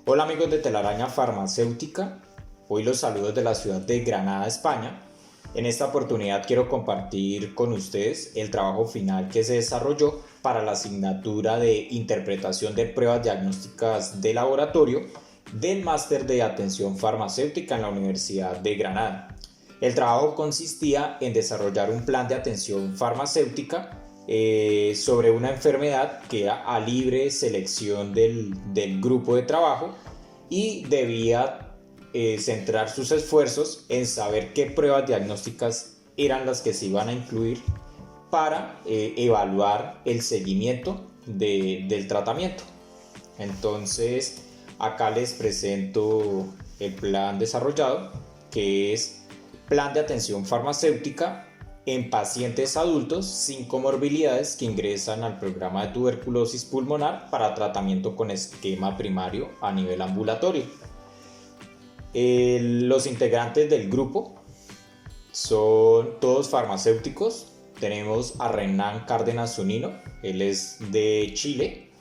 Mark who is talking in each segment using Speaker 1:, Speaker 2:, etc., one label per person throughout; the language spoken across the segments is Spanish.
Speaker 1: Hola amigos de Telaraña Farmacéutica, hoy los saludos de la ciudad de Granada, España. En esta oportunidad quiero compartir con ustedes el trabajo final que se desarrolló para la asignatura de interpretación de pruebas diagnósticas de laboratorio del máster de atención farmacéutica en la Universidad de Granada. El trabajo consistía en desarrollar un plan de atención farmacéutica sobre una enfermedad que era a libre selección del grupo de trabajo y debía centrar sus esfuerzos en saber qué pruebas diagnósticas eran las que se iban a incluir para evaluar el seguimiento del tratamiento. Entonces, acá les presento el plan desarrollado, que es Plan de Atención Farmacéutica en pacientes adultos sin comorbilidades que ingresan al programa de tuberculosis pulmonar para tratamiento con esquema primario a nivel ambulatorio. Los integrantes del grupo son todos farmacéuticos. Tenemos a Renan Cárdenas Zunino, él es de Chile,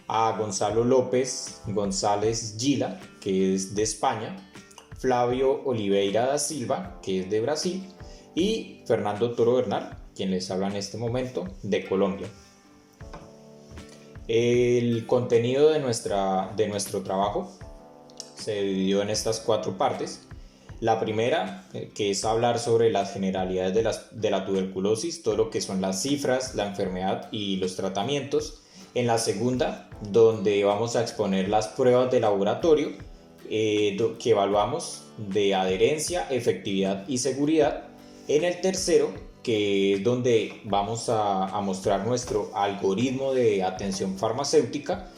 Speaker 1: a Gonzalo López González Gila, que es de España, Flavio Oliveira da Silva, que es de Brasil, y Fernando Toro Bernal, quien les habla en este momento, de Colombia. El contenido de nuestro trabajo se dividió en estas 4 partes. La primera, que es hablar sobre las generalidades de la tuberculosis, todo lo que son las cifras, la enfermedad y los tratamientos. En la segunda, donde vamos a exponer las pruebas de laboratorio que evaluamos de adherencia, efectividad y seguridad. En el tercero, que es donde vamos a mostrar nuestro algoritmo de atención farmacéutica,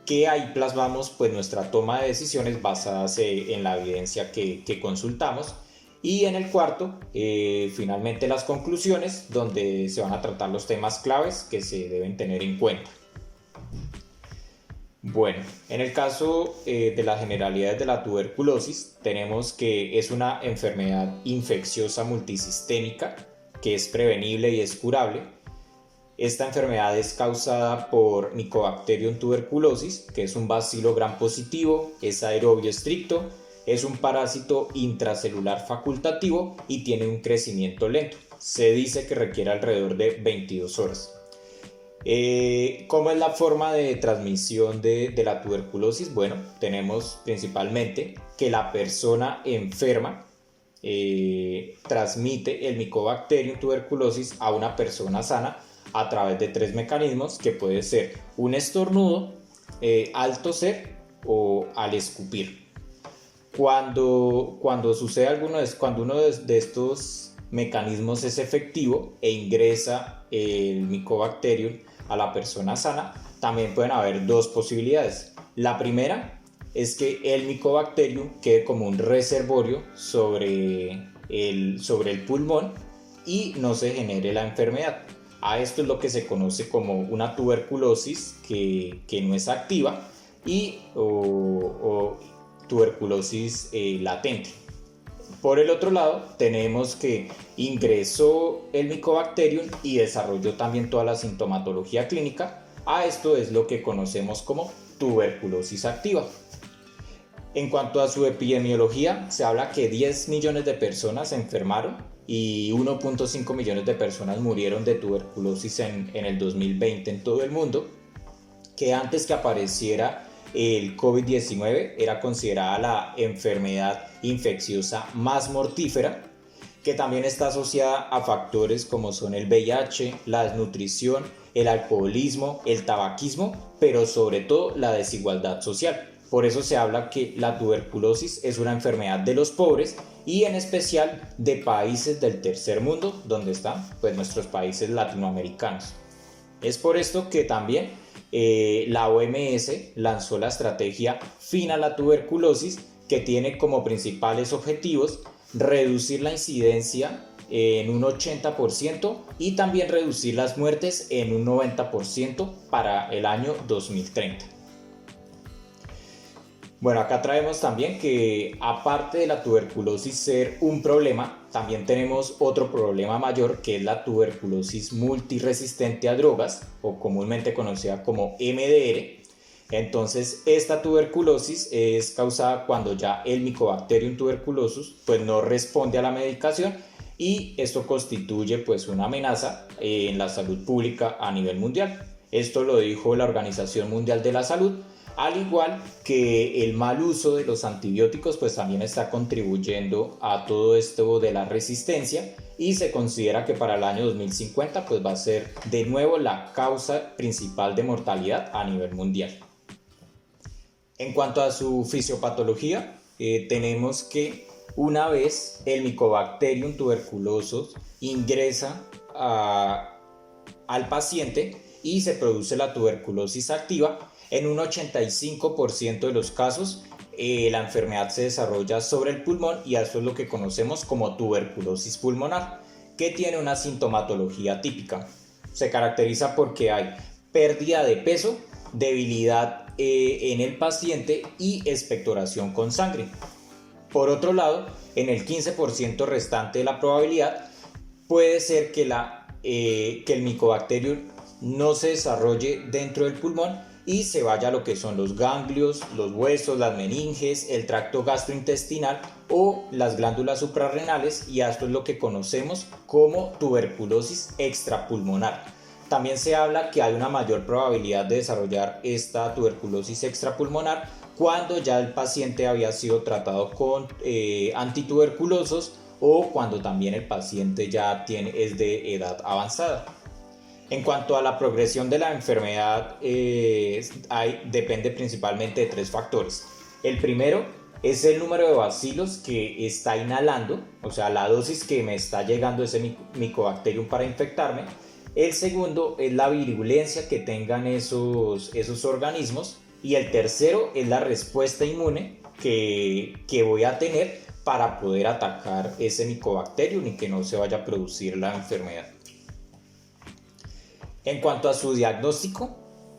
Speaker 1: que ahí plasmamos pues nuestra toma de decisiones basadas en la evidencia que consultamos. Y en el cuarto, finalmente las conclusiones, donde se van a tratar los temas claves que se deben tener en cuenta. Bueno, en el caso de las generalidades de la tuberculosis, tenemos que es una enfermedad infecciosa multisistémica que es prevenible y es curable. Esta enfermedad es causada por Mycobacterium tuberculosis, que es un bacilo gram positivo, es aerobio estricto, es un parásito intracelular facultativo y tiene un crecimiento lento. Se dice que requiere alrededor de 22 horas. ¿Cómo es la forma de transmisión de la tuberculosis? Bueno, tenemos principalmente que la persona enferma transmite el Mycobacterium tuberculosis a una persona sana a través de 3 mecanismos, que puede ser un estornudo, al toser o al escupir. Cuando sucede cuando uno de estos mecanismos es efectivo e ingresa el Mycobacterium a la persona sana, también pueden haber 2 posibilidades. La primera es que el Mycobacterium quede como un reservorio sobre el pulmón y no se genere la enfermedad. A esto es lo que se conoce como una tuberculosis que no es activa o tuberculosis latente. Por el otro lado, tenemos que ingresó el Mycobacterium y desarrolló también toda la sintomatología clínica. A esto es lo que conocemos como tuberculosis activa. En cuanto a su epidemiología, se habla que 10 millones de personas se enfermaron y 1.5 millones de personas murieron de tuberculosis en el 2020 en todo el mundo, que antes que apareciera el COVID-19 era considerada la enfermedad infecciosa más mortífera, que también está asociada a factores como son el VIH, la desnutrición, el alcoholismo, el tabaquismo, pero sobre todo la desigualdad social. Por eso se habla que la tuberculosis es una enfermedad de los pobres y en especial de países del tercer mundo, donde están pues nuestros países latinoamericanos. Es por esto que también la OMS lanzó la estrategia Fin a la Tuberculosis, que tiene como principales objetivos reducir la incidencia en un 80% y también reducir las muertes en un 90% para el año 2030. Bueno, acá traemos también que aparte de la tuberculosis ser un problema, también tenemos otro problema mayor, que es la tuberculosis multiresistente a drogas, o comúnmente conocida como MDR. Entonces, esta tuberculosis es causada cuando ya el Mycobacterium tuberculosis pues no responde a la medicación, y esto constituye pues una amenaza en la salud pública a nivel mundial. Esto lo dijo la Organización Mundial de la Salud, al igual que el mal uso de los antibióticos pues también está contribuyendo a todo esto de la resistencia, y se considera que para el año 2050 pues va a ser de nuevo la causa principal de mortalidad a nivel mundial. En cuanto a su fisiopatología, tenemos que una vez el Mycobacterium tuberculosis ingresa al paciente y se produce la tuberculosis activa, en un 85% de los casos la enfermedad se desarrolla sobre el pulmón, y eso es lo que conocemos como tuberculosis pulmonar, que tiene una sintomatología típica. Se caracteriza porque hay pérdida de peso, debilidad en el paciente y expectoración con sangre. Por otro lado, en el 15% restante de la probabilidad puede ser que el Mycobacterium no se desarrolle dentro del pulmón y se vaya a lo que son los ganglios, los huesos, las meninges, el tracto gastrointestinal o las glándulas suprarrenales, y esto es lo que conocemos como tuberculosis extrapulmonar. También se habla que hay una mayor probabilidad de desarrollar esta tuberculosis extrapulmonar cuando ya el paciente había sido tratado con antituberculosos, o cuando también el paciente ya es de edad avanzada. En cuanto a la progresión de la enfermedad, depende principalmente de 3 factores. El primero es el número de bacilos que está inhalando, o sea, la dosis que me está llegando ese Mycobacterium para infectarme. El segundo es la virulencia que tengan esos organismos. Y el tercero es la respuesta inmune que voy a tener para poder atacar ese Mycobacterium y que no se vaya a producir la enfermedad. En cuanto a su diagnóstico,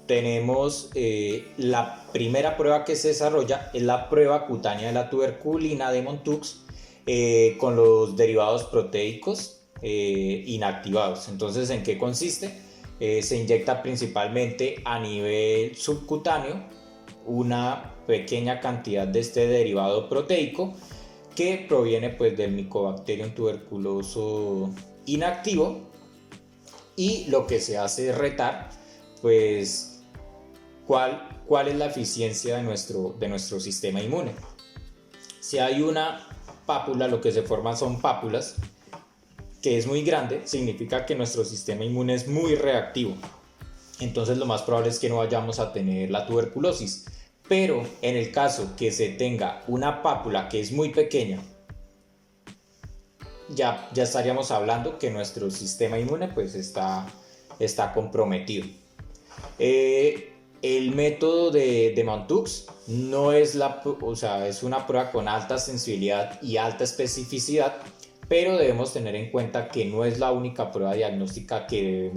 Speaker 1: tenemos la primera prueba que se desarrolla es la prueba cutánea de la tuberculina de Montux con los derivados proteicos inactivados. Entonces, ¿en qué consiste? Se inyecta principalmente a nivel subcutáneo una pequeña cantidad de este derivado proteico que proviene pues del Mycobacterium tuberculoso inactivo, y lo que se hace es retar pues cuál es la eficiencia de nuestro sistema inmune. Si hay una pápula, lo que se forman son pápulas, que es muy grande, significa que nuestro sistema inmune es muy reactivo. Entonces lo más probable es que no vayamos a tener la tuberculosis. Pero en el caso que se tenga una pápula que es muy pequeña, ya estaríamos hablando que nuestro sistema inmune pues está comprometido. El método de Montux no es es una prueba con alta sensibilidad y alta especificidad, pero debemos tener en cuenta que no es la única prueba diagnóstica que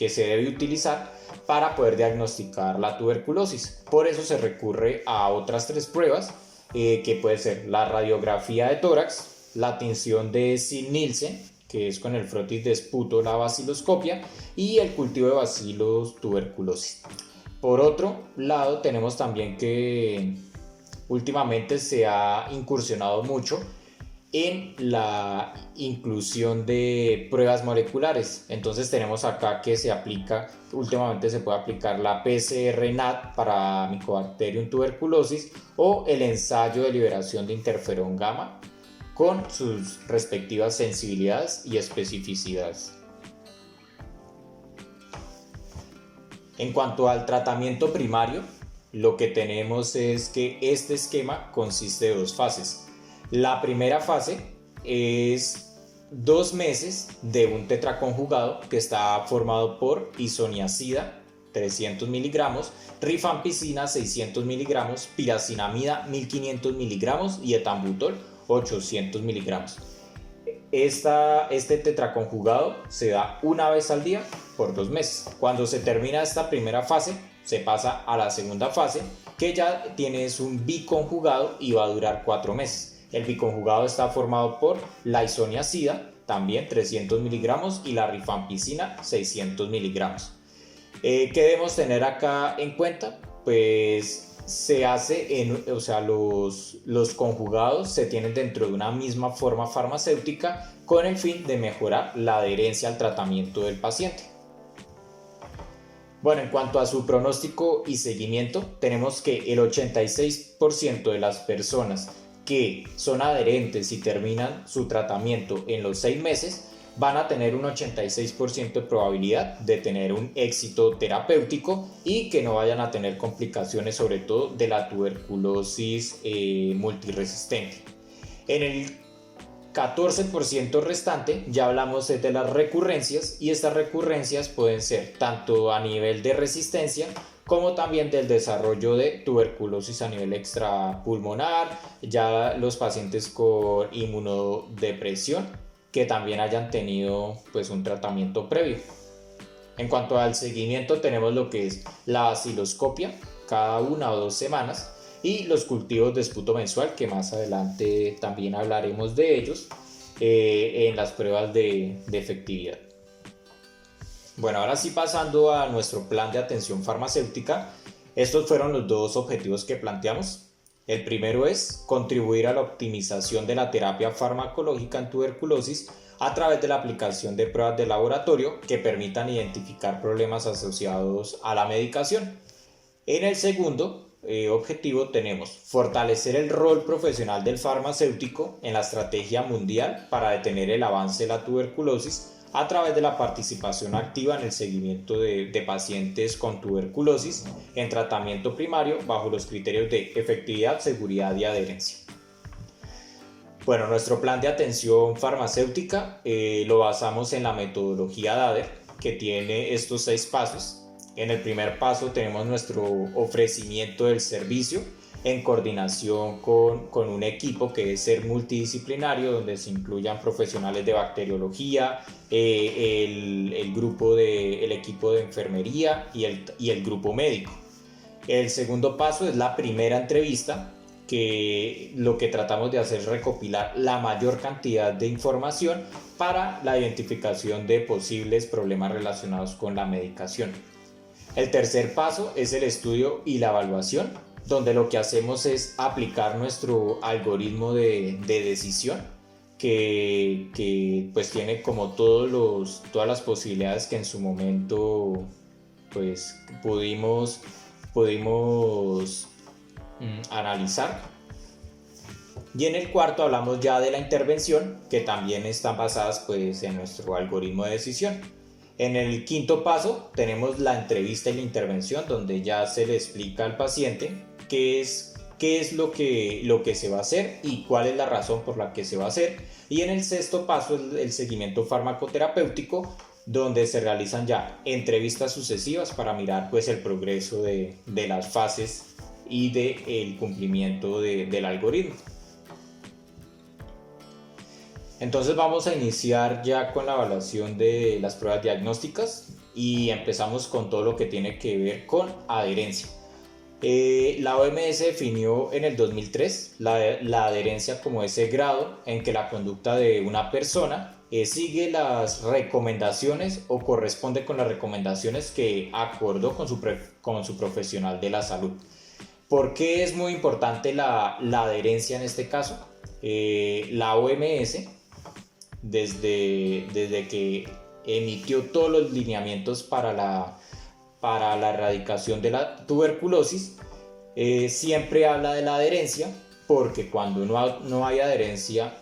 Speaker 1: se debe utilizar para poder diagnosticar la tuberculosis. Por eso se recurre a otras 3 pruebas, que puede ser la radiografía de tórax, la tinción de Sid-Nielsen, que es con el frotis de esputo, la baciloscopia, y el cultivo de bacilos tuberculosis. Por otro lado, tenemos también que últimamente se ha incursionado mucho en la inclusión de pruebas moleculares. Entonces tenemos acá que últimamente se puede aplicar la PCR-NAT para Mycobacterium tuberculosis, o el ensayo de liberación de interferón gamma con sus respectivas sensibilidades y especificidades. En cuanto al tratamiento primario, lo que tenemos es que este esquema consiste de 2 fases. La primera fase es 2 meses de un tetraconjugado que está formado por isoniazida 300 miligramos, rifampicina 600 miligramos, piracinamida 1500 miligramos y etambutol 800 miligramos. Este tetraconjugado se da una vez al día por 2 meses. Cuando se termina esta primera fase, se pasa a la segunda fase, que ya tienes un biconjugado y va a durar 4 meses. El biconjugado está formado por la isoniazida, también 300 miligramos, y la rifampicina, 600 miligramos. ¿Qué debemos tener acá en cuenta? pues se hace o sea, los conjugados se tienen dentro de una misma forma farmacéutica con el fin de mejorar la adherencia al tratamiento del paciente. Bueno, en cuanto a su pronóstico y seguimiento, tenemos que el 86% de las personas que son adherentes y terminan su tratamiento en los 6 meses van a tener un 86% de probabilidad de tener un éxito terapéutico y que no vayan a tener complicaciones, sobre todo de la tuberculosis multiresistente. En el 14% restante ya hablamos de las recurrencias, y estas recurrencias pueden ser tanto a nivel de resistencia como también del desarrollo de tuberculosis a nivel extrapulmonar, ya los pacientes con inmunodepresión que también hayan tenido pues un tratamiento previo. En cuanto al seguimiento, tenemos lo que es la baciloscopia cada 1 o 2 semanas y los cultivos de esputo mensual, que más adelante también hablaremos de ellos en las pruebas de efectividad. Bueno, ahora sí, pasando a nuestro plan de atención farmacéutica, estos fueron los 2 objetivos que planteamos. El primero es contribuir a la optimización de la terapia farmacológica en tuberculosis a través de la aplicación de pruebas de laboratorio que permitan identificar problemas asociados a la medicación. En el segundo objetivo tenemos fortalecer el rol profesional del farmacéutico en la estrategia mundial para detener el avance de la tuberculosis a través de la participación activa en el seguimiento de pacientes con tuberculosis en tratamiento primario bajo los criterios de efectividad, seguridad y adherencia. Bueno, nuestro plan de atención farmacéutica lo basamos en la metodología DADER, que tiene estos 6 pasos. En el primer paso tenemos nuestro ofrecimiento del servicio en coordinación con un equipo que debe ser multidisciplinario, donde se incluyan profesionales de bacteriología, el equipo de enfermería y el grupo médico. El segundo paso es la primera entrevista, que lo que tratamos de hacer es recopilar la mayor cantidad de información para la identificación de posibles problemas relacionados con la medicación. El tercer paso es el estudio y la evaluación, donde lo que hacemos es aplicar nuestro algoritmo de decisión que pues tiene como todas las posibilidades que en su momento pues pudimos analizar. Y en el cuarto hablamos ya de la intervención, que también están basadas pues en nuestro algoritmo de decisión. En el quinto paso tenemos la entrevista y la intervención, donde ya se le explica al paciente qué es lo que se va a hacer y cuál es la razón por la que se va a hacer. Y en el sexto paso es el seguimiento farmacoterapéutico, donde se realizan ya entrevistas sucesivas para mirar pues el progreso de las fases y del cumplimiento del algoritmo. Entonces vamos a iniciar ya con la evaluación de las pruebas diagnósticas y empezamos con todo lo que tiene que ver con adherencia. La OMS definió en el 2003 la adherencia como ese grado en que la conducta de una persona sigue las recomendaciones o corresponde con las recomendaciones que acordó con su profesional de la salud. ¿Por qué es muy importante la adherencia en este caso? La OMS, desde que emitió todos los lineamientos para la erradicación de la tuberculosis, siempre habla de la adherencia, porque cuando no hay adherencia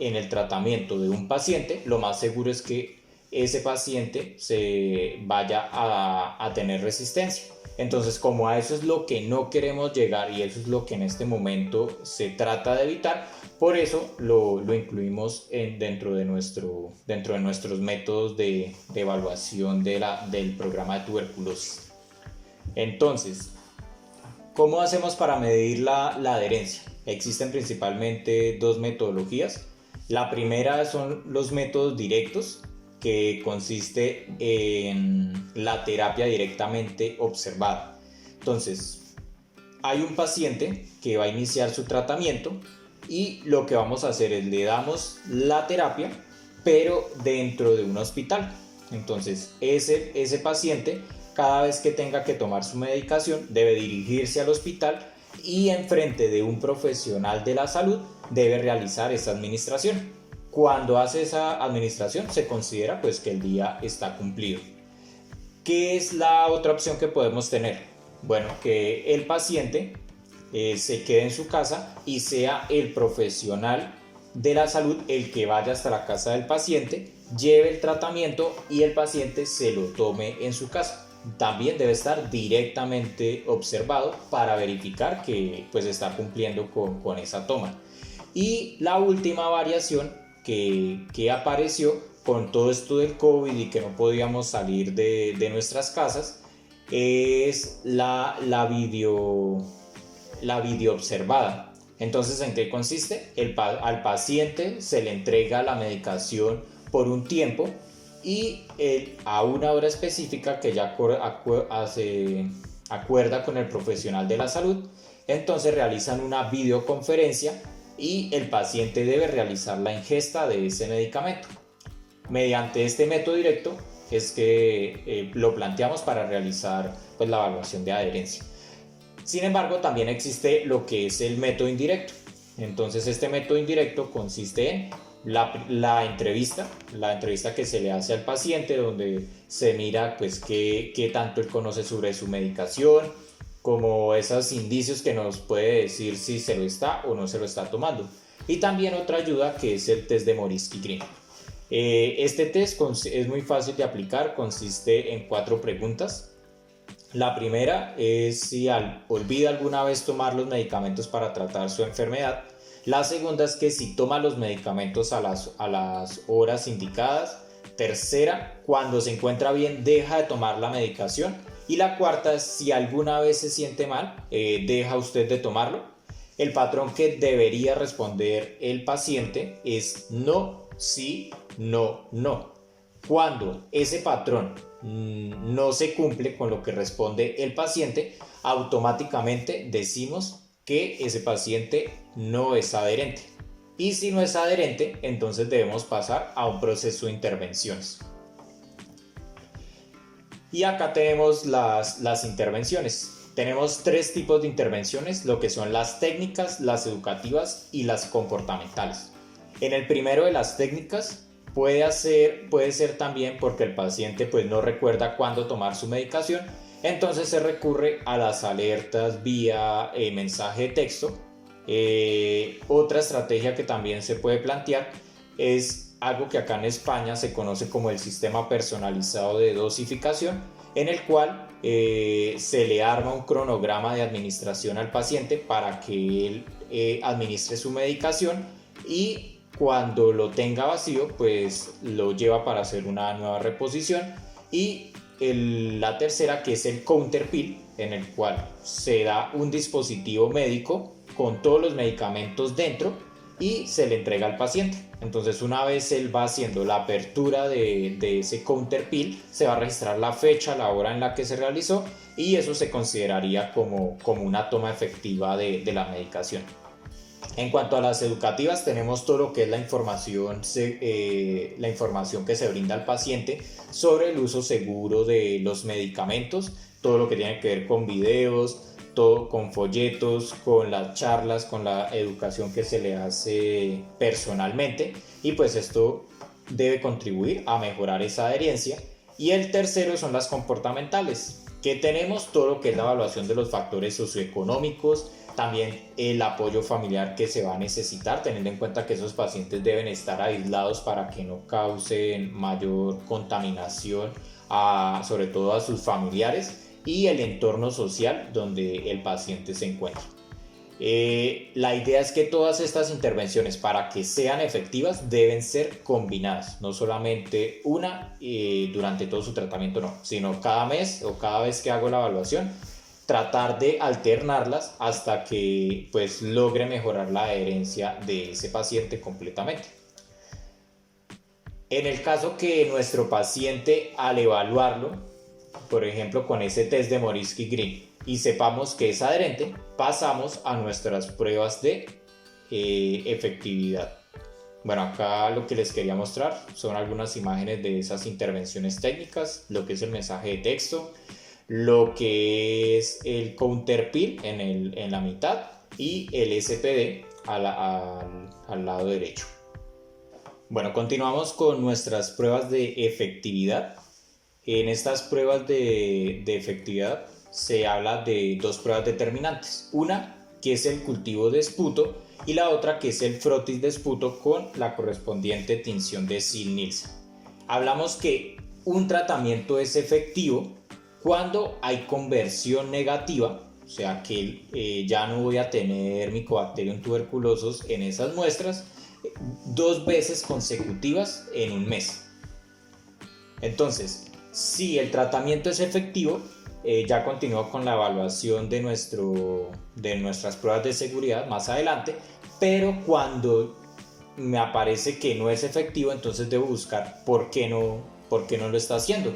Speaker 1: en el tratamiento de un paciente, lo más seguro es que ese paciente se vaya a tener resistencia. Entonces, como a eso es lo que no queremos llegar y eso es lo que en este momento se trata de evitar, por eso lo incluimos dentro de nuestros métodos de evaluación del programa de tuberculosis. Entonces, ¿cómo hacemos para medir la adherencia? Existen principalmente 2 metodologías. La primera son los métodos directos, que consiste en la terapia directamente observada. Entonces, hay un paciente que va a iniciar su tratamiento y lo que vamos a hacer es le damos la terapia, pero dentro de un hospital. Entonces, ese paciente cada vez que tenga que tomar su medicación debe dirigirse al hospital y enfrente de un profesional de la salud debe realizar esa administración. Cuando hace esa administración se considera pues que el día está cumplido. ¿Qué es la otra opción que podemos tener? Bueno, que el paciente se quede en su casa y sea el profesional de la salud el que vaya hasta la casa del paciente, lleve el tratamiento y el paciente se lo tome en su casa. También debe estar directamente observado para verificar que pues está cumpliendo con esa toma. Y la última variación que apareció con todo esto del COVID y que no podíamos salir de nuestras casas es la videoobservada. Entonces, ¿en qué consiste? Al paciente se le entrega la medicación por un tiempo y a una hora específica que ya acuerda con el profesional de la salud. Entonces realizan una videoconferencia y el paciente debe realizar la ingesta de ese medicamento. Mediante este método directo es que lo planteamos para realizar pues, la evaluación de adherencia. Sin embargo, también existe lo que es el método indirecto. Entonces, este método indirecto consiste en la entrevista que se le hace al paciente, donde se mira pues, qué tanto él conoce sobre su medicación, como esos indicios que nos puede decir si se lo está o no se lo está tomando. Y también otra ayuda que es el test de Morisky-Green. Este test es muy fácil de aplicar, consiste en 4 preguntas. La primera es si olvida alguna vez tomar los medicamentos para tratar su enfermedad. La segunda es que si toma los medicamentos a las horas indicadas. Tercera, cuando se encuentra bien deja de tomar la medicación. Y la cuarta es si alguna vez se siente mal, deja usted de tomarlo. El patrón que debería responder el paciente es no, sí, no, no. Cuando ese patrón no se cumple con lo que responde el paciente, automáticamente decimos que ese paciente no es adherente. Y si no es adherente, entonces debemos pasar a un proceso de intervenciones. Y acá tenemos las intervenciones. Tenemos 3 tipos de intervenciones, lo que son las técnicas, las educativas y las comportamentales. En el primero de las técnicas puede ser también porque el paciente pues no recuerda cuándo tomar su medicación, entonces se recurre a las alertas vía mensaje de texto. Otra estrategia que también se puede plantear es algo que acá en España se conoce como el sistema personalizado de dosificación, en el cual se le arma un cronograma de administración al paciente para que él administre su medicación y cuando lo tenga vacío pues lo lleva para hacer una nueva reposición. Y la tercera, que es el counter pill, en el cual se da un dispositivo médico con todos los medicamentos dentro y se le entrega al paciente. Entonces una vez él va haciendo la apertura de ese counter pill, se va a registrar la fecha, la hora en la que se realizó y eso se consideraría como una toma efectiva de la medicación. En cuanto a las educativas, tenemos todo lo que es la información que se brinda al paciente sobre el uso seguro de los medicamentos, todo lo que tiene que ver con videos, todo con folletos, con las charlas, con la educación que se le hace personalmente, y pues esto debe contribuir a mejorar esa adherencia. Y el tercero son las comportamentales, que tenemos todo lo que es la evaluación de los factores socioeconómicos, también el apoyo familiar que se va a necesitar, teniendo en cuenta que esos pacientes deben estar aislados para que no causen mayor contaminación sobre todo a sus familiares, y el entorno social donde el paciente se encuentra. La idea es que todas estas intervenciones, para que sean efectivas, deben ser combinadas, no solamente una durante todo su tratamiento, no, sino cada mes o cada vez que hago la evaluación, tratar de alternarlas hasta que pues logre mejorar la adherencia de ese paciente completamente. En el caso que nuestro paciente, al evaluarlo, por ejemplo con ese test de Morisky-Green, y sepamos que es adherente, pasamos a nuestras pruebas de efectividad. Bueno, acá lo que les quería mostrar son algunas imágenes de esas intervenciones técnicas, lo que es el mensaje de texto. lo que es el counterpil en la mitad y el SPD al lado derecho. Bueno, continuamos con nuestras pruebas de efectividad. En estas pruebas de efectividad se habla de dos pruebas determinantes. Una que es el cultivo de esputo y la otra que es el frotis de esputo con la correspondiente tinción de Ziehl-Neelsen. Hablamos que un tratamiento es efectivo cuando hay conversión negativa, o sea que ya no voy a tener Mycobacterium tuberculosis en esas muestras 2 veces consecutivas en un mes. Entonces, si el tratamiento es efectivo, ya continúo con la evaluación de nuestras pruebas de seguridad más adelante, pero cuando me aparece que no es efectivo, entonces debo buscar por qué no lo está haciendo.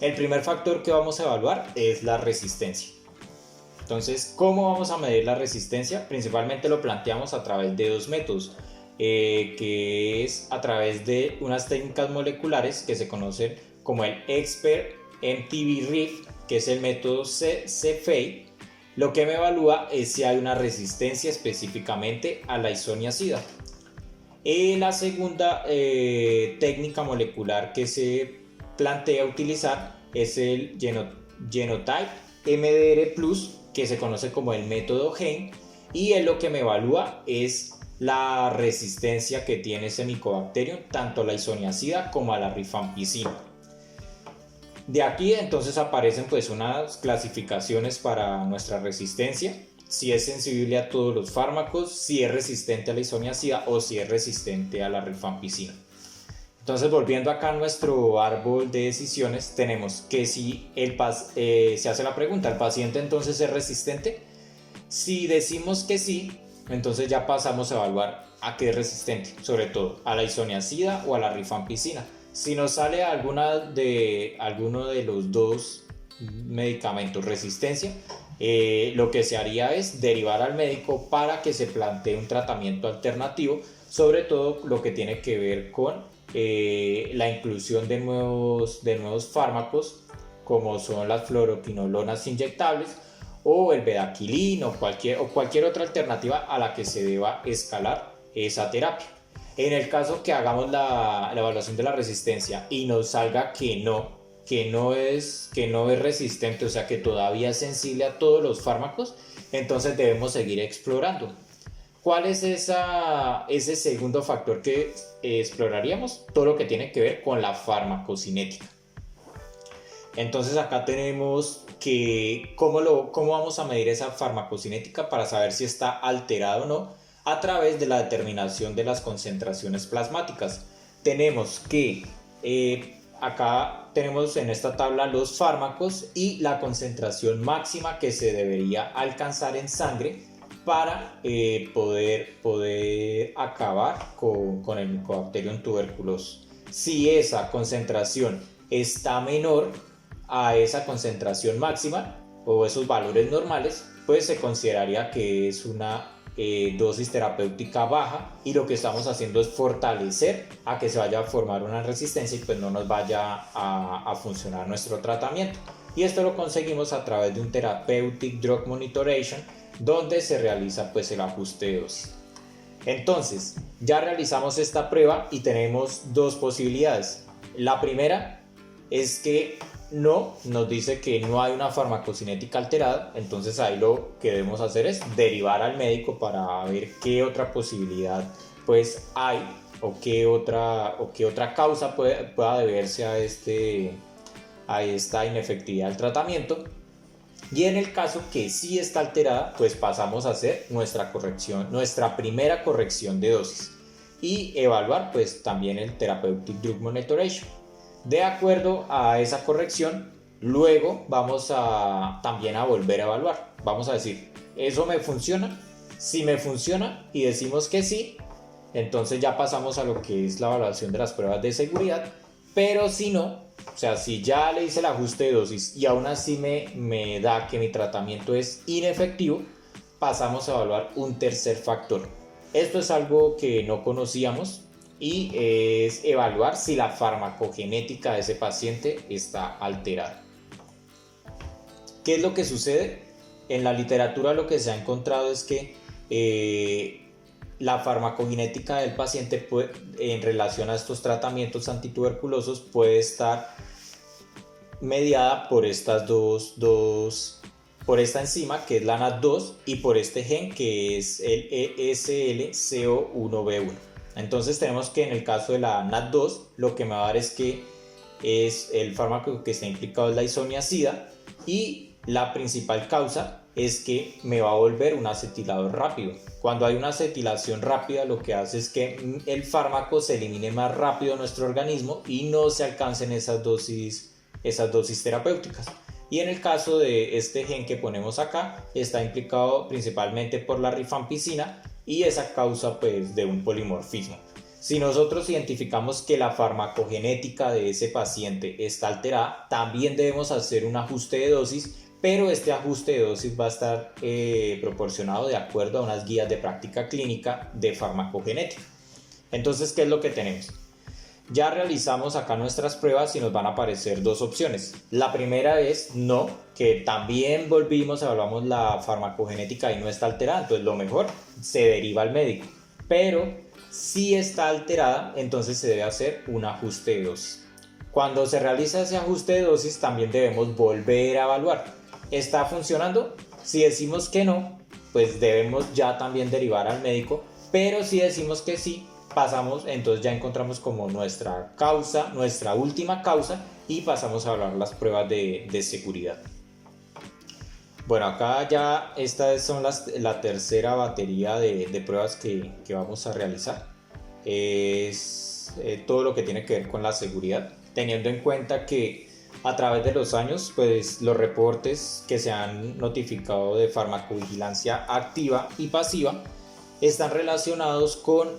Speaker 1: El primer factor que vamos a evaluar es la resistencia. Entonces, ¿cómo vamos a medir la resistencia? Principalmente lo planteamos a través de dos métodos, que es a través de unas técnicas moleculares que se conocen como el Expert MTB-RIF, que es el método CFA. Lo que me evalúa es si hay una resistencia específicamente a la isoniazida. La segunda técnica molecular que se plantea utilizar es el Genotype MDR+, que se conoce como el método Hein, y lo que me evalúa es la resistencia que tiene ese Mycobacterium tanto a la isoniazida como a la rifampicina. De aquí entonces aparecen pues unas clasificaciones para nuestra resistencia, si es sensible a todos los fármacos, si es resistente a la isoniazida o si es resistente a la rifampicina. Entonces, volviendo acá a nuestro árbol de decisiones, tenemos que si se hace la pregunta, ¿el paciente entonces es resistente? Si decimos que sí, entonces ya pasamos a evaluar a qué es resistente, sobre todo a la isoniazida o a la rifampicina. Si nos sale alguno de los dos medicamentos resistencia, lo que se haría es derivar al médico para que se plantee un tratamiento alternativo, sobre todo lo que tiene que ver con la inclusión de nuevos fármacos como son las fluoroquinolonas inyectables o el bedaquiline o cualquier otra alternativa a la que se deba escalar esa terapia. En el caso que hagamos la evaluación de la resistencia y nos salga que no es resistente, o sea que todavía es sensible a todos los fármacos, entonces debemos seguir explorando. ¿Cuál es ese segundo factor que exploraríamos? Todo lo que tiene que ver con la farmacocinética. Entonces acá tenemos que cómo vamos a medir esa farmacocinética para saber si está alterada o no, a través de la determinación de las concentraciones plasmáticas. Tenemos que acá tenemos en esta tabla los fármacos y la concentración máxima que se debería alcanzar en sangre para poder acabar con el Mycobacterium tuberculosis. Si esa concentración está menor a esa concentración máxima o esos valores normales, pues se consideraría que es una dosis terapéutica baja y lo que estamos haciendo es fortalecer a que se vaya a formar una resistencia y pues no nos vaya a funcionar nuestro tratamiento. Y esto lo conseguimos a través de un Therapeutic Drug Monitoration, donde se realiza pues el ajuste de dosis. Entonces ya realizamos esta prueba y tenemos dos posibilidades. La primera es que nos dice que no hay una farmacocinética alterada, entonces ahí lo que debemos hacer es derivar al médico para ver qué otra posibilidad pues hay o qué otra causa pueda deberse a esta inefectividad del tratamiento. Y en el caso que sí está alterada, pues pasamos a hacer nuestra primera corrección de dosis y evaluar pues también el Therapeutic Drug Monitoration. De acuerdo a esa corrección, luego vamos también a volver a evaluar. Vamos a decir, ¿eso me funciona? Si me funciona y decimos que sí, entonces ya pasamos a lo que es la evaluación de las pruebas de seguridad. Pero si no, o sea, si ya le hice el ajuste de dosis y aún así me da que mi tratamiento es inefectivo, pasamos a evaluar un tercer factor. Esto es algo que no conocíamos y es evaluar si la farmacogenética de ese paciente está alterada. ¿Qué es lo que sucede? En la literatura lo que se ha encontrado es que la farmacogenética del paciente en relación a estos tratamientos antituberculosos puede estar mediada por por esta enzima que es la NAT2 y por este gen que es el ESLCO1B1. Entonces tenemos que en el caso de la NAT2 lo que me va a dar es que es el fármaco que está implicado es la isoniazida y la principal causa es que me va a volver un acetilador rápido. Cuando hay una acetilación rápida lo que hace es que el fármaco se elimine más rápido en nuestro organismo y no se alcancen esas dosis terapéuticas. Y en el caso de este gen que ponemos acá está implicado principalmente por la rifampicina y esa causa pues de un polimorfismo. Si nosotros identificamos que la farmacogenética de ese paciente está alterada, también debemos hacer un ajuste de dosis, pero este ajuste de dosis va a estar proporcionado de acuerdo a unas guías de práctica clínica de farmacogenética. Entonces, ¿qué es lo que tenemos? Ya realizamos acá nuestras pruebas y nos van a aparecer dos opciones. La primera es no, que también evaluamos la farmacogenética y no está alterada, entonces lo mejor se deriva al médico. Pero si está alterada, entonces se debe hacer un ajuste de dosis. Cuando se realiza ese ajuste de dosis también debemos volver a evaluar. ¿Está funcionando? Si decimos que no, pues debemos ya también derivar al médico, pero si decimos que sí, pasamos, entonces ya encontramos como nuestra causa, nuestra última causa y pasamos a hablar las pruebas de seguridad. Bueno, acá ya estas son la tercera batería de pruebas que vamos a realizar. Es todo lo que tiene que ver con la seguridad, teniendo en cuenta que a través de los años, pues los reportes que se han notificado de farmacovigilancia activa y pasiva están relacionados con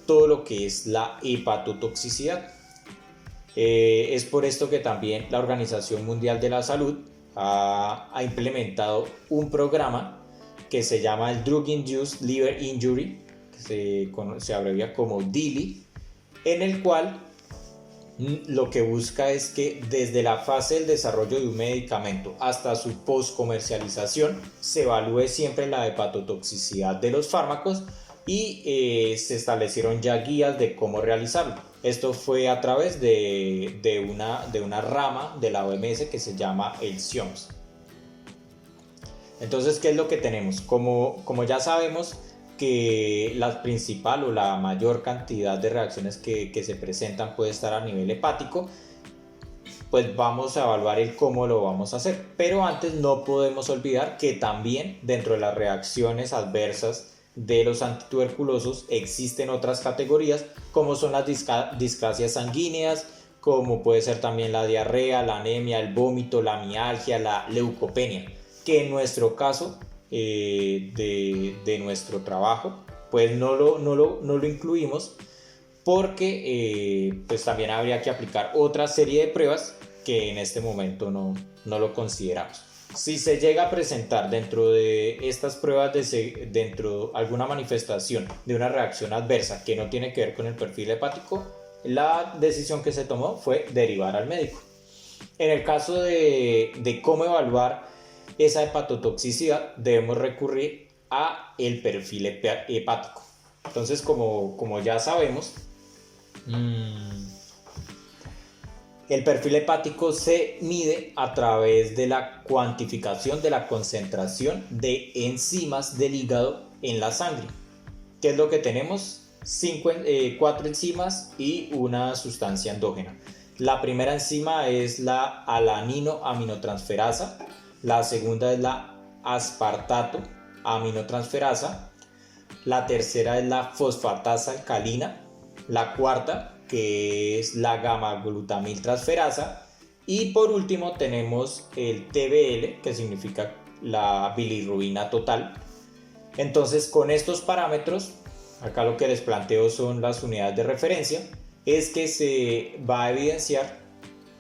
Speaker 1: todo lo que es la hepatotoxicidad. Es por esto que también la Organización Mundial de la Salud ha implementado un programa que se llama el Drug Induced Liver Injury, que se abrevia como DILI, en el cual lo que busca es que desde la fase del desarrollo de un medicamento hasta su postcomercialización se evalúe siempre la hepatotoxicidad de los fármacos y se establecieron ya guías de cómo realizarlo. Esto fue a través de una rama de la OMS que se llama el CIOMS. Entonces, ¿qué es lo que tenemos? Como ya sabemos que la principal o la mayor cantidad de reacciones que se presentan puede estar a nivel hepático, pues vamos a evaluar el cómo lo vamos a hacer. Pero antes no podemos olvidar que también dentro de las reacciones adversas de los antituberculosos existen otras categorías como son las displasias sanguíneas, como puede ser también la diarrea, la anemia, el vómito, la mialgia, la leucopenia, que en nuestro caso de nuestro trabajo pues no lo incluimos porque pues también habría que aplicar otra serie de pruebas que en este momento no lo consideramos. Si se llega a presentar dentro de estas pruebas dentro alguna manifestación de una reacción adversa que no tiene que ver con el perfil hepático, la decisión que se tomó fue derivar al médico. En el caso de cómo evaluar esa hepatotoxicidad, debemos recurrir a el perfil hepático. Entonces, como ya sabemos, el perfil hepático se mide a través de la cuantificación de la concentración de enzimas del hígado en la sangre. ¿Qué es lo que tenemos? 4 enzimas y una sustancia endógena. La primera enzima es la alanino-aminotransferasa, la segunda es la aspartato aminotransferasa, la tercera es la fosfatasa alcalina, la cuarta que es la gamma-glutamiltransferasa y por último tenemos el TBL, que significa la bilirrubina total. Entonces, con estos parámetros, acá lo que les planteo son las unidades de referencia, es que se va a evidenciar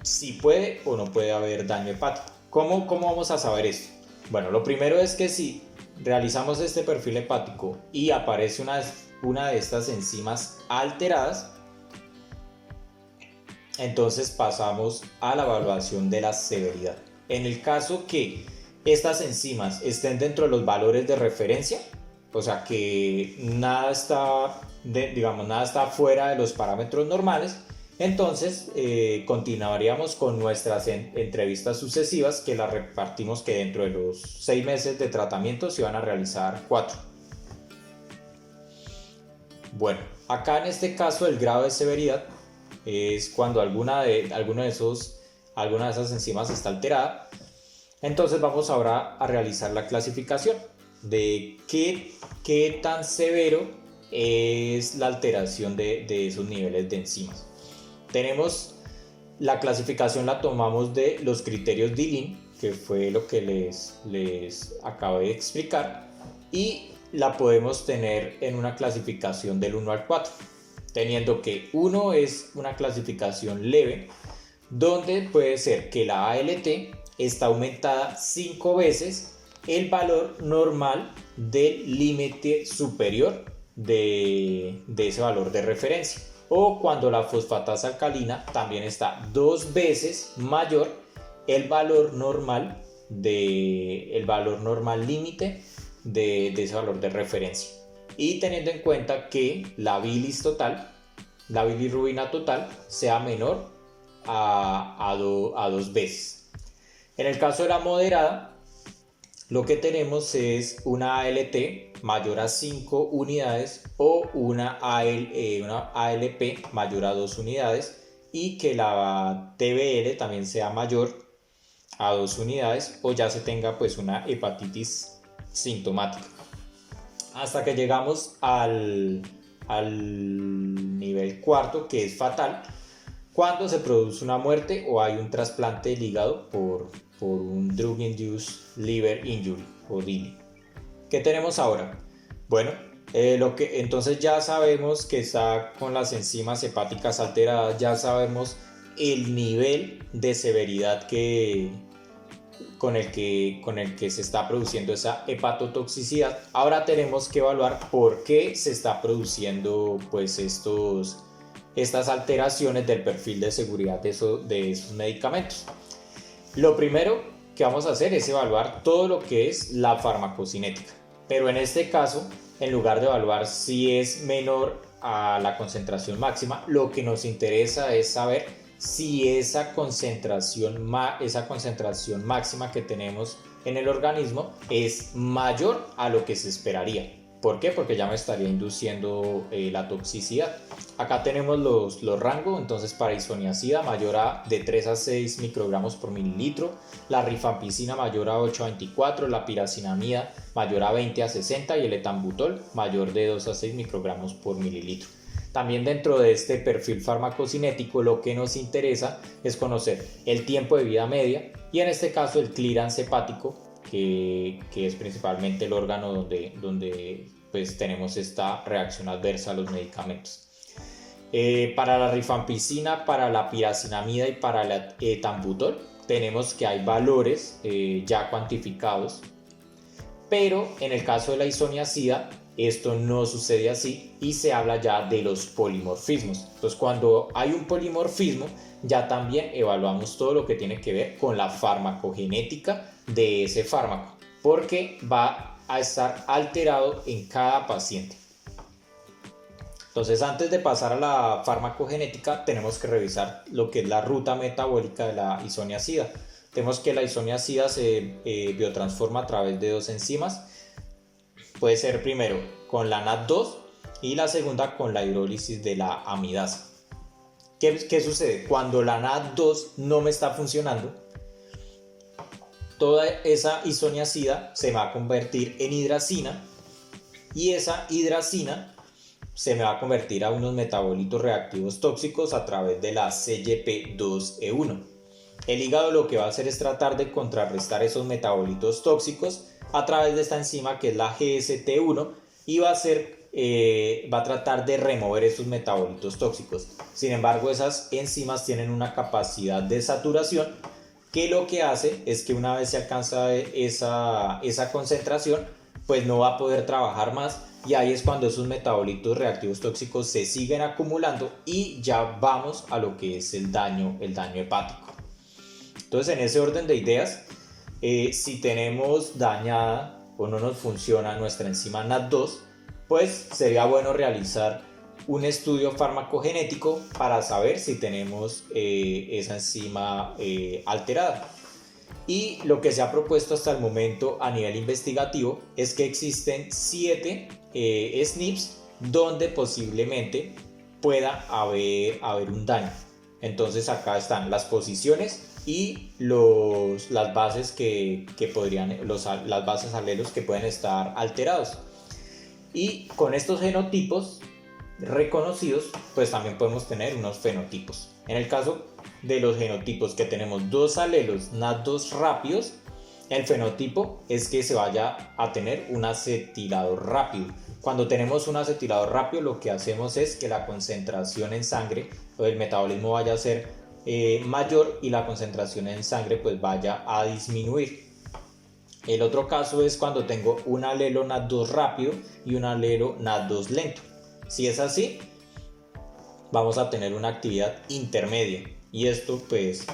Speaker 1: si puede o no puede haber daño hepático. ¿Cómo vamos a saber esto? Bueno, lo primero es que si realizamos este perfil hepático y aparece una de estas enzimas alteradas, entonces pasamos a la evaluación de la severidad. En el caso que estas enzimas estén dentro de los valores de referencia, o sea que nada está, nada está fuera de los parámetros normales, entonces continuaríamos con nuestras entrevistas sucesivas, que las repartimos que dentro de los 6 meses de tratamiento se van a realizar 4. Bueno, acá en este caso el grado de severidad es cuando alguna de esas enzimas está alterada. Entonces vamos ahora a realizar la clasificación de qué tan severo es la alteración de esos niveles de enzimas. Tenemos la clasificación, la tomamos de los criterios Dillon, que fue lo que les acabo de explicar, y la podemos tener en una clasificación del 1 al 4, teniendo que 1 es una clasificación leve, donde puede ser que la ALT está aumentada 5 veces el valor normal del límite superior de ese valor de referencia, o cuando la fosfatasa alcalina también está 2 veces mayor el valor normal límite de ese valor de referencia, y teniendo en cuenta que la bilirrubina total sea menor a 2 veces. En el caso de la moderada, lo que tenemos es una ALT mayor a 5 unidades o una ALP mayor a 2 unidades, y que la TBL también sea mayor a 2 unidades, o ya se tenga pues una hepatitis sintomática. Hasta que llegamos al nivel 4, que es fatal, cuando se produce una muerte o hay un trasplante del hígado por un Drug Induced Liver Injury o DILI. ¿Qué tenemos ahora? Bueno, entonces ya sabemos que está con las enzimas hepáticas alteradas, ya sabemos el nivel de severidad con el que se está produciendo esa hepatotoxicidad. Ahora tenemos que evaluar por qué se está produciendo pues estas alteraciones del perfil de seguridad de esos medicamentos. Lo primero que vamos a hacer es evaluar todo lo que es la farmacocinética, pero en este caso, en lugar de evaluar si es menor a la concentración máxima, lo que nos interesa es saber si esa concentración máxima que tenemos en el organismo es mayor a lo que se esperaría. ¿Por qué? Porque ya me estaría induciendo la toxicidad. Acá tenemos los rangos, entonces para isoniazida mayor a de 3 a 6 microgramos por mililitro, la rifampicina mayor a 8 a 24, la piracinamida mayor a 20 a 60 y el etambutol mayor de 2 a 6 microgramos por mililitro. También dentro de este perfil farmacocinético lo que nos interesa es conocer el tiempo de vida media y en este caso el clearance hepático, que es principalmente el órgano donde pues tenemos esta reacción adversa a los medicamentos. Para la rifampicina, para la piracinamida y para el etambutol tenemos que hay valores ya cuantificados, pero en el caso de la isoniazida esto no sucede así y se habla ya de los polimorfismos. Entonces cuando hay un polimorfismo ya también evaluamos todo lo que tiene que ver con la farmacogenética de ese fármaco, porque va a estar alterado en cada paciente. Entonces antes de pasar a la farmacogenética tenemos que revisar lo que es la ruta metabólica de la isoniazida. Tenemos que la isoniazida se biotransforma a través de 2 enzimas. Puede ser primero con la NAT2 y la segunda con la hidrólisis de la amidasa. ¿Qué sucede? Cuando la NAT2 no me está funcionando, toda esa isoniazida se va a convertir en hidracina y esa hidracina se me va a convertir a unos metabolitos reactivos tóxicos a través de la CYP2E1. El hígado lo que va a hacer es tratar de contrarrestar esos metabolitos tóxicos a través de esta enzima que es la GST1 y va a tratar de remover esos metabolitos tóxicos. Sin embargo, esas enzimas tienen una capacidad de saturación que lo que hace es que una vez se alcanza esa concentración, pues no va a poder trabajar más, y ahí es cuando esos metabolitos reactivos tóxicos se siguen acumulando y ya vamos a lo que es el daño hepático. Entonces, en ese orden de ideas, Si tenemos dañada o no nos funciona nuestra enzima NAT2, pues sería bueno realizar un estudio farmacogenético para saber si tenemos esa enzima alterada. Y lo que se ha propuesto hasta el momento a nivel investigativo es que existen 7 SNPs donde posiblemente pueda haber un daño. Entonces acá están las posiciones y las bases las bases alelos que pueden estar alterados. Y con estos genotipos reconocidos, pues también podemos tener unos fenotipos. En el caso de los genotipos que tenemos 2 alelos NAT2 rápidos, el fenotipo es que se vaya a tener un acetilador rápido. Cuando tenemos un acetilador rápido, lo que hacemos es que la concentración en sangre o el metabolismo vaya a ser mayor y la concentración en sangre pues vaya a disminuir. El otro caso es cuando tengo un alelo NAT2 rápido y un alelo NAT2 lento. Si es así, vamos a tener una actividad intermedia y esto pues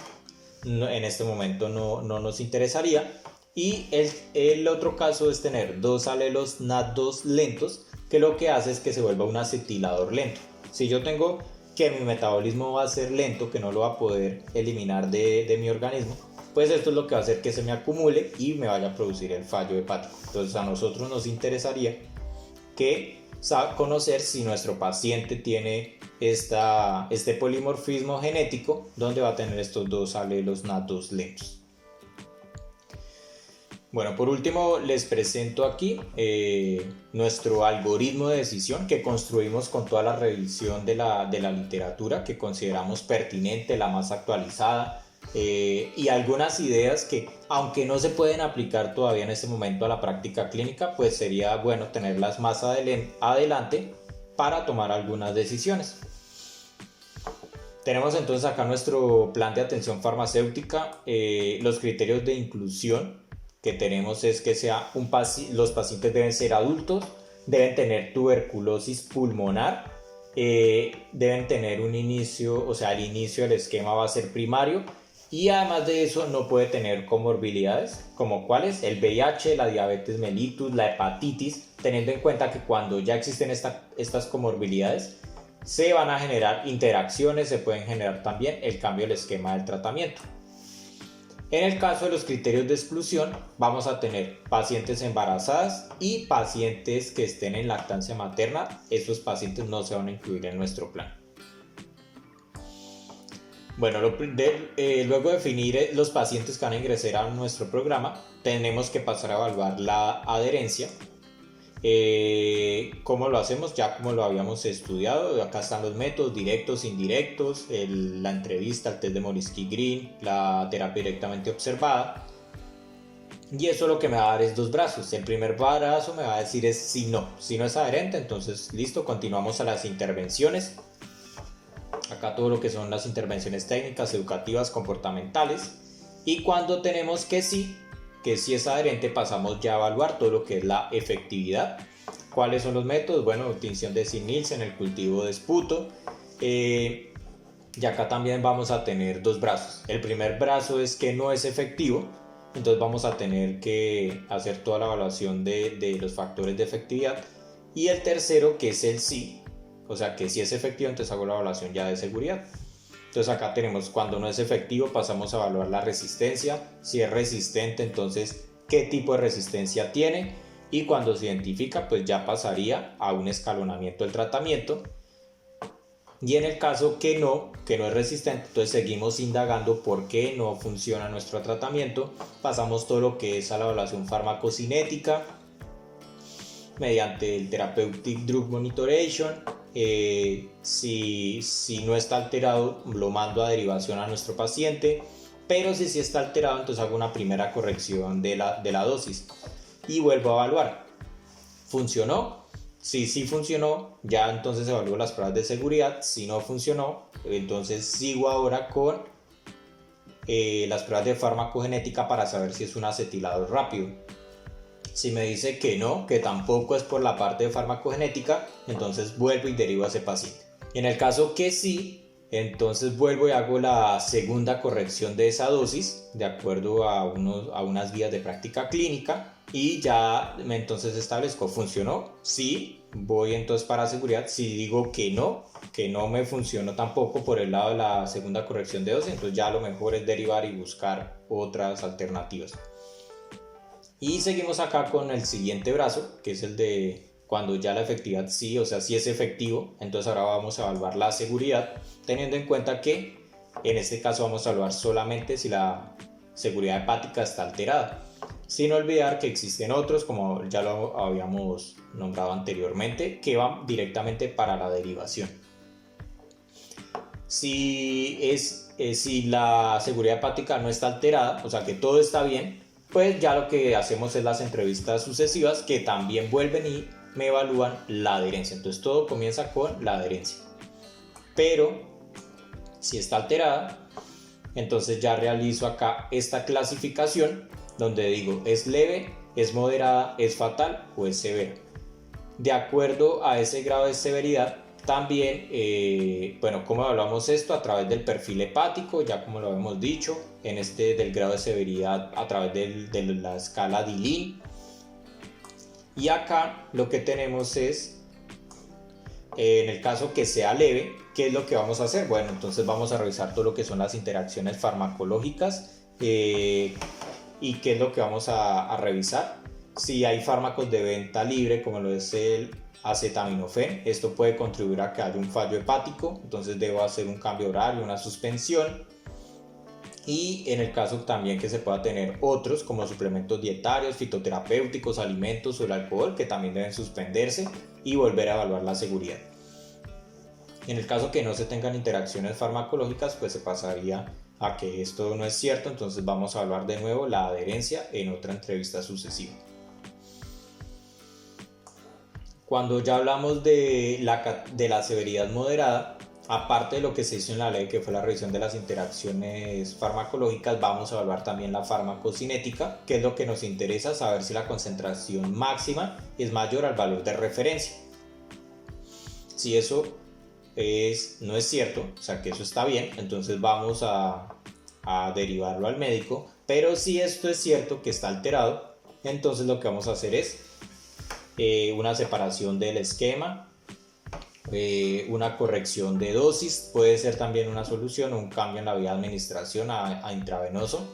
Speaker 1: en este momento no nos interesaría. Y el otro caso es tener 2 alelos NAT2 lentos, que lo que hace es que se vuelva un acetilador lento. Si yo tengo que mi metabolismo va a ser lento, que no lo va a poder eliminar de mi organismo, pues esto es lo que va a hacer que se me acumule y me vaya a producir el fallo hepático. Entonces a nosotros nos interesaría conocer si nuestro paciente tiene este polimorfismo genético donde va a tener estos 2 alelos NAT2 lentos. Bueno, por último les presento aquí nuestro algoritmo de decisión que construimos con toda la revisión de la literatura que consideramos pertinente, la más actualizada, y algunas ideas que, aunque no se pueden aplicar todavía en este momento a la práctica clínica, pues sería bueno tenerlas más adelante para tomar algunas decisiones. Tenemos entonces acá nuestro plan de atención farmacéutica. Los criterios de inclusión que tenemos es que los pacientes deben ser adultos, deben tener tuberculosis pulmonar, deben tener un inicio, o sea, el inicio del esquema va a ser primario, y además de eso no puede tener comorbilidades, como cuáles, el VIH, la diabetes mellitus, la hepatitis, teniendo en cuenta que cuando ya existen estas comorbilidades, se van a generar interacciones, se pueden generar también el cambio del esquema del tratamiento. En el caso de los criterios de exclusión, vamos a tener pacientes embarazadas y pacientes que estén en lactancia materna. Estos pacientes no se van a incluir en nuestro plan. Bueno, luego de definir los pacientes que van a ingresar a nuestro programa, tenemos que pasar a evaluar la adherencia. ¿Cómo lo hacemos? Ya como lo habíamos estudiado, acá están los métodos directos, indirectos, la entrevista, el test de Morisky-Green, la terapia directamente observada. Y eso lo que me va a dar es 2 brazos. El primer brazo me va a decir es si no es adherente, entonces listo, continuamos a las intervenciones. Acá todo lo que son las intervenciones técnicas, educativas, comportamentales. Y cuando tenemos que sí es adherente, pasamos ya a evaluar todo lo que es la efectividad. ¿Cuáles son los métodos? Bueno, obtención de Nielsen, el cultivo de esputo. Y acá también vamos a tener 2 brazos. El primer brazo es que no es efectivo, entonces vamos a tener que hacer toda la evaluación de los factores de efectividad. Y el tercero, que es el sí, o sea que si es efectivo, entonces hago la evaluación ya de seguridad. Entonces acá tenemos cuando no es efectivo, pasamos a evaluar la resistencia. Si es resistente, entonces qué tipo de resistencia tiene. Y cuando se identifica, pues ya pasaría a un escalonamiento del tratamiento. Y en el caso que no es resistente, entonces seguimos indagando por qué no funciona nuestro tratamiento. Pasamos todo lo que es a la evaluación farmacocinética mediante el Therapeutic Drug Monitoration. Si no está alterado, lo mando a derivación a nuestro paciente, pero si sí está alterado, entonces hago una primera corrección de la dosis y vuelvo a evaluar. ¿Funcionó? Si sí funcionó, ya entonces evalúo las pruebas de seguridad. Si no funcionó, entonces sigo ahora con las pruebas de farmacogenética para saber si es un acetilador rápido. Si me dice que no, que tampoco es por la parte de farmacogenética, entonces vuelvo y derivo a ese paciente. Y en el caso que sí, Entonces vuelvo y hago la segunda corrección de esa dosis de acuerdo a unas guías de práctica clínica y ya entonces establezco, ¿funcionó? Sí, voy entonces para seguridad. Si digo que no me funcionó tampoco por el lado de la segunda corrección de dosis, entonces ya lo mejor es derivar y buscar otras alternativas. Y seguimos acá con el siguiente brazo, que es el de cuando ya la efectividad sí, o sea, sí es efectivo. Entonces ahora vamos a evaluar la seguridad, teniendo en cuenta que en este caso vamos a evaluar solamente si la seguridad hepática está alterada, sin olvidar que existen otros, como ya lo habíamos nombrado anteriormente, que van directamente para la derivación. Si la seguridad hepática no está alterada, o sea que todo está bien, pues ya lo que hacemos es las entrevistas sucesivas que también vuelven y me evalúan la adherencia. Entonces todo comienza con la adherencia. Pero si está alterada, entonces ya realizo acá esta clasificación donde digo es leve, es moderada, es fatal o es severa. De acuerdo a ese grado de severidad, también, ¿cómo evaluamos esto? A través del perfil hepático, ya como lo hemos dicho, del grado de severidad a través de la escala Dillin. Y acá lo que tenemos es, en el caso que sea leve, ¿qué es lo que vamos a hacer? Bueno, entonces vamos a revisar todo lo que son las interacciones farmacológicas y qué es lo que vamos a revisar. Si hay fármacos de venta libre, como lo es el acetaminofén, esto puede contribuir a que haya un fallo hepático, entonces debo hacer un cambio horario, una suspensión. Y en el caso también que se pueda tener otros como suplementos dietarios, fitoterapéuticos, alimentos o el alcohol, que también deben suspenderse y volver a evaluar la seguridad. En el caso que no se tengan interacciones farmacológicas, pues se pasaría a que esto no es cierto, entonces vamos a evaluar de nuevo la adherencia en otra entrevista sucesiva. Cuando ya hablamos de la severidad moderada, aparte de lo que se hizo en la ley, que fue la revisión de las interacciones farmacológicas, vamos a evaluar también la farmacocinética, que es lo que nos interesa, saber si la concentración máxima es mayor al valor de referencia. Si eso no es cierto, o sea que eso está bien, entonces vamos a derivarlo al médico. Pero si esto es cierto, que está alterado, entonces lo que vamos a hacer es una separación del esquema, una corrección de dosis, puede ser también una solución, un cambio en la vía de administración a intravenoso.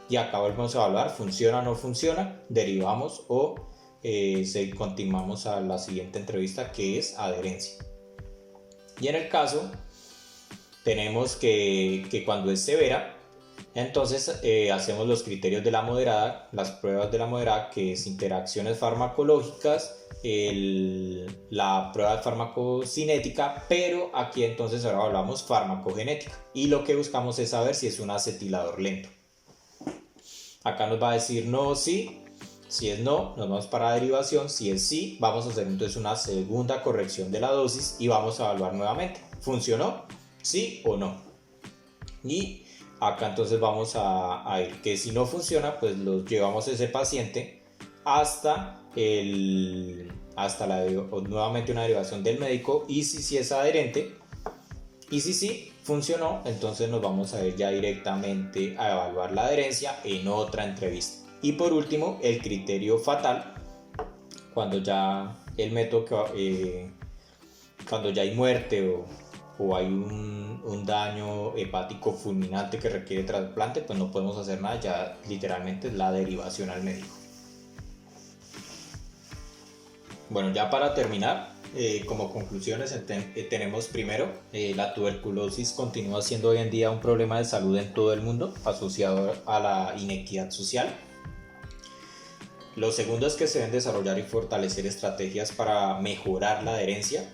Speaker 1: Y acá volvemos a evaluar, funciona o no funciona, derivamos o continuamos a la siguiente entrevista, que es adherencia. Y en el caso tenemos que cuando es severa, entonces hacemos los criterios de la moderada, las pruebas de la moderada, que es interacciones farmacológicas, la prueba de farmacocinética, pero aquí entonces ahora hablamos farmacogenética y lo que buscamos es saber si es un acetilador lento. Acá nos va a decir no o sí. Si es no, nos vamos para derivación. Si es sí, vamos a hacer entonces una segunda corrección de la dosis y vamos a evaluar nuevamente. ¿Funcionó? ¿Sí o no? Y acá entonces vamos a ir que si no funciona, pues los llevamos a ese paciente hasta nuevamente una derivación del médico, y si es adherente y si sí funcionó, entonces nos vamos a ir ya directamente a evaluar la adherencia en otra entrevista. Y por último, el criterio fatal, cuando ya el método cuando ya hay muerte o hay un daño hepático fulminante que requiere trasplante, pues no podemos hacer nada, ya literalmente es la derivación al médico. Bueno, ya para terminar, como conclusiones tenemos primero, la tuberculosis continúa siendo hoy en día un problema de salud en todo el mundo asociado a la inequidad social. Lo segundo es que se deben desarrollar y fortalecer estrategias para mejorar la adherencia.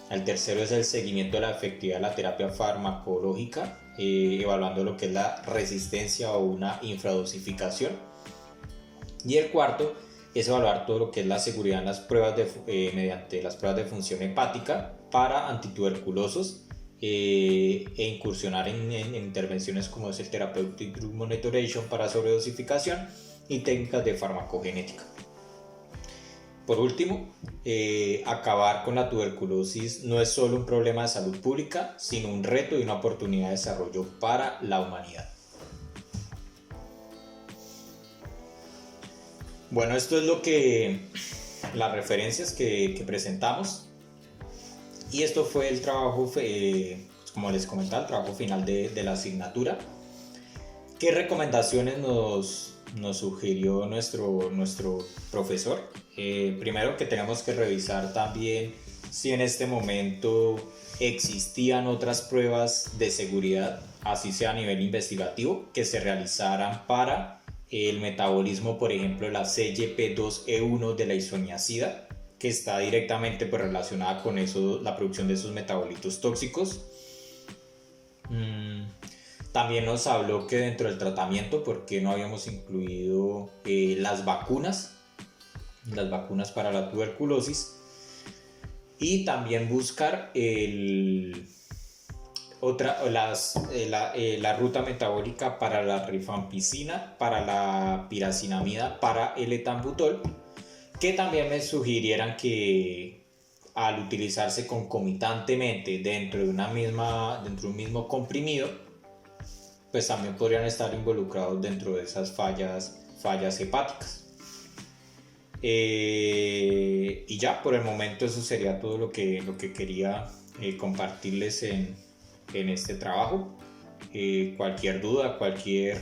Speaker 1: El tercero es el seguimiento de la efectividad de la terapia farmacológica, evaluando lo que es la resistencia o una infradosificación. Y el cuarto es evaluar todo lo que es la seguridad en las pruebas mediante las pruebas de función hepática para antituberculosos e incursionar en intervenciones como es el Therapeutic Drug Monitoring para sobredosificación y técnicas de farmacogenética. por último, acabar con la tuberculosis no es solo un problema de salud pública, sino un reto y una oportunidad de desarrollo para la humanidad. Bueno, esto es las referencias que presentamos, y esto fue el trabajo, como les comentaba, el trabajo final de la asignatura. ¿Qué recomendaciones nos sugirió nuestro profesor? Primero, que tenemos que revisar también si en este momento existían otras pruebas de seguridad, así sea a nivel investigativo, que se realizaran para el metabolismo, por ejemplo, la CYP2E1 de la isoniazida, que está directamente relacionada con la producción de esos metabolitos tóxicos. También nos habló que dentro del tratamiento, ¿por qué no habíamos incluido las vacunas para la tuberculosis? Y también buscar la ruta metabólica para la rifampicina, para la piracinamida, para el etambutol, que también me sugirieran que al utilizarse concomitantemente dentro de un mismo comprimido, pues también podrían estar involucrados dentro de esas fallas hepáticas. Y ya, por el momento eso sería todo lo que quería compartirles en este trabajo. Cualquier duda, cualquier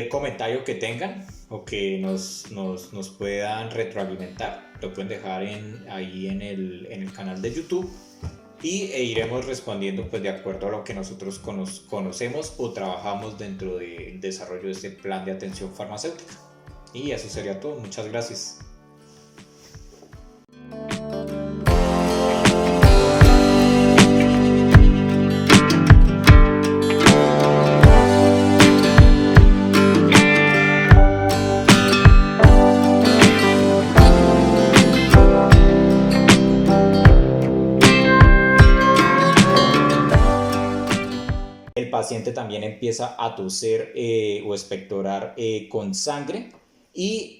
Speaker 1: comentario que tengan o que nos puedan retroalimentar, lo pueden dejar ahí en el canal de YouTube, e iremos respondiendo pues de acuerdo a lo que nosotros conocemos o trabajamos dentro del desarrollo de este plan de atención farmacéutica. Y eso sería todo. Muchas gracias. El paciente también empieza a toser o expectorar con sangre, y